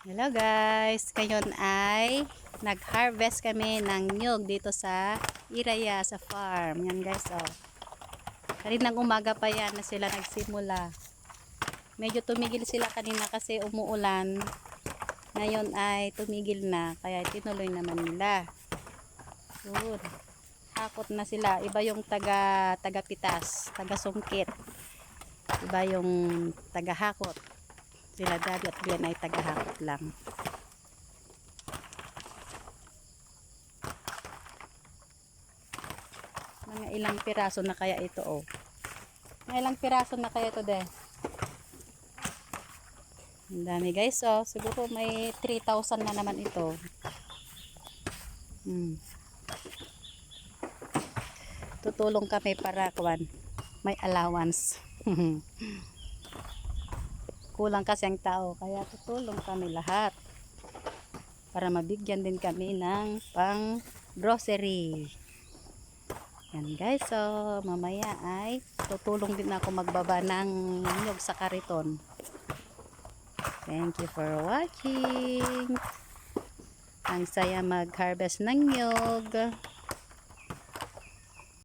Hello guys, ngayon ay nag-harvest kami ng niyog dito sa Iraya sa farm. Yan guys, oh. Kaninang umaga pa yan na sila nagsimula. Medyo tumigil sila kanina kasi umuulan. Ngayon ay tumigil na, kaya tinuloy naman nila. Yun. Hakot na sila. Iba yung taga-pitas, taga-sungkit. Iba yung taga-hakot. Sila Daddy at Bian ay taga-hakot lang. Mga ilang piraso na kaya ito, oh. Mga ilang piraso na kaya ito, de. Ang dami guys, oh. Siguro may 3,000 na naman ito. Tutulong kami para may allowance. Kulang kasi ang tao, kaya tutulong kami lahat para mabigyan din kami ng pang grocery. Yan guys, so mamaya ay tutulong din ako magbaba ng nyog sa kariton. Thank you for watching. Ang saya mag-harvest ng nyog.